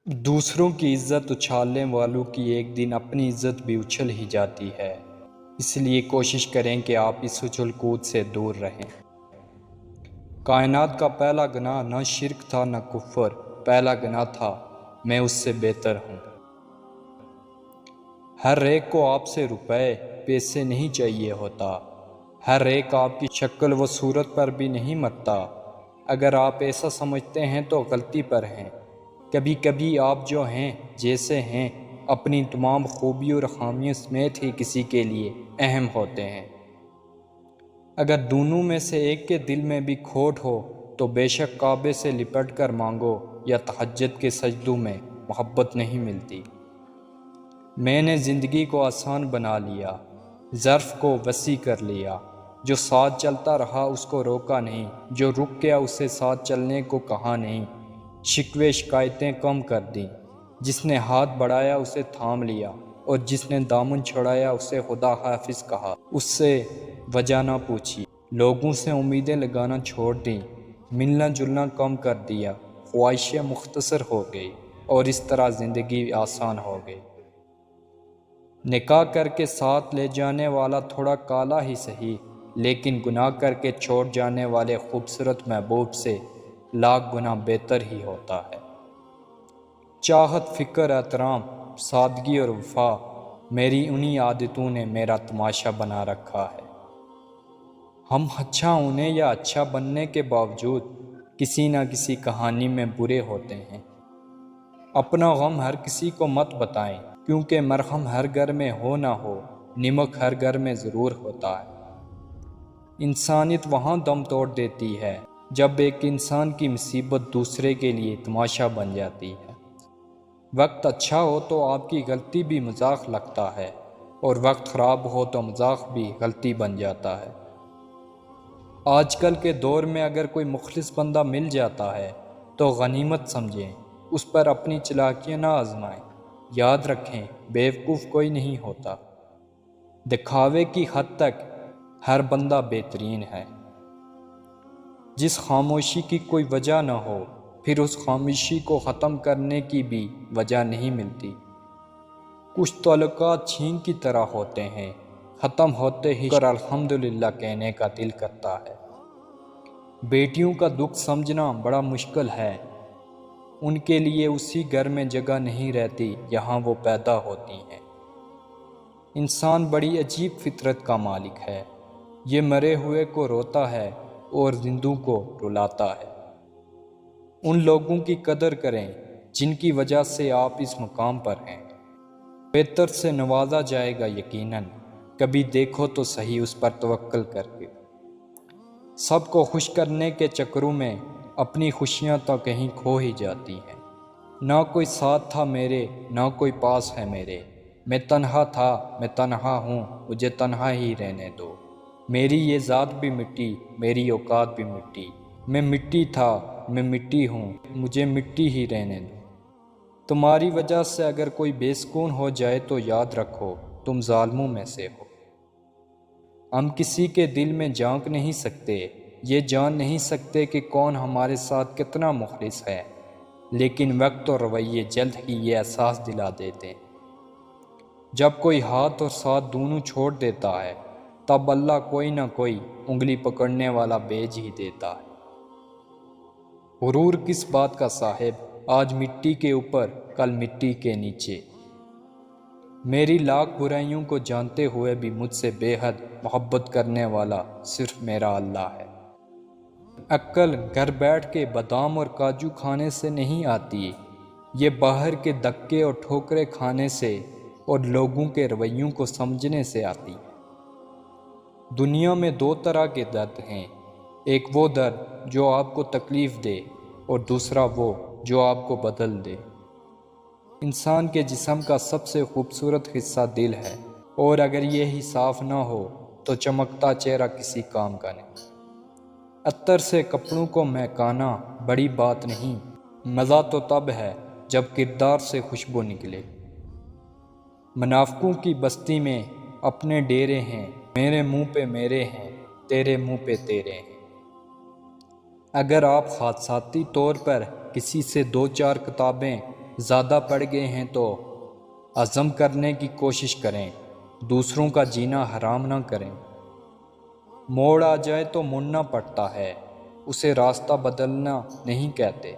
دوسروں کی عزت اچھالنے والوں کی ایک دن اپنی عزت بھی اچھل ہی جاتی ہے، اس لیے کوشش کریں کہ آپ اس اچھل کود سے دور رہیں۔ کائنات کا پہلا گناہ نہ شرک تھا نہ کفر، پہلا گناہ تھا میں اس سے بہتر ہوں۔ ہر ایک کو آپ سے روپے پیسے نہیں چاہیے ہوتا، ہر ایک آپ کی شکل و صورت پر بھی نہیں مرتا۔ اگر آپ ایسا سمجھتے ہیں تو غلطی پر ہیں۔ کبھی کبھی آپ جو ہیں جیسے ہیں اپنی تمام خوبیوں اور خامیوں سمیت ہی کسی کے لیے اہم ہوتے ہیں۔ اگر دونوں میں سے ایک کے دل میں بھی کھوٹ ہو تو بے شک کعبے سے لپٹ کر مانگو یا تہجد کے سجدوں میں محبت نہیں ملتی۔ میں نے زندگی کو آسان بنا لیا، ظرف کو وسیع کر لیا۔ جو ساتھ چلتا رہا اس کو روکا نہیں، جو رک گیا اسے ساتھ چلنے کو کہا نہیں۔ شکوے شکایتیں کم کر دیں، جس نے ہاتھ بڑھایا اسے تھام لیا، اور جس نے دامن چھڑایا اسے خدا حافظ کہا۔ اس سے وجہ نہ پوچھی، لوگوں سے امیدیں لگانا چھوڑ دیں، ملنا جلنا کم کر دیا، خواہشیں مختصر ہو گئی، اور اس طرح زندگی آسان ہو گئی۔ نکاح کر کے ساتھ لے جانے والا تھوڑا کالا ہی سہی، لیکن گناہ کر کے چھوڑ جانے والے خوبصورت محبوب سے لاکھ گنا بہتر ہی ہوتا ہے۔ چاہت، فکر، احترام، سادگی اور وفا، میری انہی عادتوں نے میرا تماشا بنا رکھا ہے۔ ہم اچھا ہونے یا اچھا بننے کے باوجود کسی نہ کسی کہانی میں برے ہوتے ہیں۔ اپنا غم ہر کسی کو مت بتائیں، کیونکہ مرہم ہر گھر میں ہو نہ ہو، نمک ہر گھر میں ضرور ہوتا ہے۔ انسانیت وہاں دم توڑ دیتی ہے جب ایک انسان کی مصیبت دوسرے کے لیے تماشا بن جاتی ہے۔ وقت اچھا ہو تو آپ کی غلطی بھی مذاق لگتا ہے، اور وقت خراب ہو تو مذاق بھی غلطی بن جاتا ہے۔ آج کل کے دور میں اگر کوئی مخلص بندہ مل جاتا ہے تو غنیمت سمجھیں، اس پر اپنی چالاکیاں نہ آزمائیں۔ یاد رکھیں، بیوقوف کوئی نہیں ہوتا۔ دکھاوے کی حد تک ہر بندہ بہترین ہے۔ جس خاموشی کی کوئی وجہ نہ ہو، پھر اس خاموشی کو ختم کرنے کی بھی وجہ نہیں ملتی۔ کچھ تعلقات چھین کی طرح ہوتے ہیں، ختم ہوتے ہی شکر الحمدللہ کہنے کا دل کرتا ہے۔ بیٹیوں کا دکھ سمجھنا بڑا مشکل ہے، ان کے لیے اسی گھر میں جگہ نہیں رہتی جہاں وہ پیدا ہوتی ہیں۔ انسان بڑی عجیب فطرت کا مالک ہے، یہ مرے ہوئے کو روتا ہے اور زندوں کو رلاتا ہے۔ ان لوگوں کی قدر کریں جن کی وجہ سے آپ اس مقام پر ہیں۔ بہتر سے نوازا جائے گا یقیناً، کبھی دیکھو تو صحیح اس پر توکل کر کے۔ سب کو خوش کرنے کے چکروں میں اپنی خوشیاں تو کہیں کھو ہی جاتی ہیں۔ نہ کوئی ساتھ تھا میرے، نہ کوئی پاس ہے میرے، میں تنہا تھا، میں تنہا ہوں، مجھے تنہا ہی رہنے دو۔ میری یہ ذات بھی مٹی، میری اوقات بھی مٹی، میں مٹی تھا، میں مٹی ہوں، مجھے مٹی ہی رہنے دو۔ تمہاری وجہ سے اگر کوئی بے سکون ہو جائے تو یاد رکھو تم ظالموں میں سے ہو۔ ہم کسی کے دل میں جھانک نہیں سکتے، یہ جان نہیں سکتے کہ کون ہمارے ساتھ کتنا مخلص ہے، لیکن وقت اور رویے جلد ہی یہ احساس دلا دیتے ہیں۔ جب کوئی ہاتھ اور ساتھ دونوں چھوڑ دیتا ہے، تب اللہ کوئی نہ کوئی انگلی پکڑنے والا بھیج ہی دیتا ہے۔ غرور کس بات کا صاحب، آج مٹی کے اوپر کل مٹی کے نیچے۔ میری لاکھ برائیوں کو جانتے ہوئے بھی مجھ سے بے حد محبت کرنے والا صرف میرا اللہ ہے۔ عقل گھر بیٹھ کے بادام اور کاجو کھانے سے نہیں آتی، یہ باہر کے دھکے اور ٹھوکریں کھانے سے اور لوگوں کے رویوں کو سمجھنے سے آتی ہے۔ دنیا میں دو طرح کے درد ہیں، ایک وہ درد جو آپ کو تکلیف دے، اور دوسرا وہ جو آپ کو بدل دے۔ انسان کے جسم کا سب سے خوبصورت حصہ دل ہے، اور اگر یہ ہی صاف نہ ہو تو چمکتا چہرہ کسی کام کا نہیں۔ عطر سے کپڑوں کو مہکانا بڑی بات نہیں، مزہ تو تب ہے جب کردار سے خوشبو نکلے۔ منافقوں کی بستی میں اپنے ڈیرے ہیں، میرے منہ پہ میرے ہیں، تیرے منہ پہ تیرے ہیں۔ اگر آپ حادثاتی طور پر کسی سے دو چار کتابیں زیادہ پڑ گئے ہیں تو عزم کرنے کی کوشش کریں، دوسروں کا جینا حرام نہ کریں۔ موڑ آ جائے تو مڑنا پڑتا ہے، اسے راستہ بدلنا نہیں کہتے۔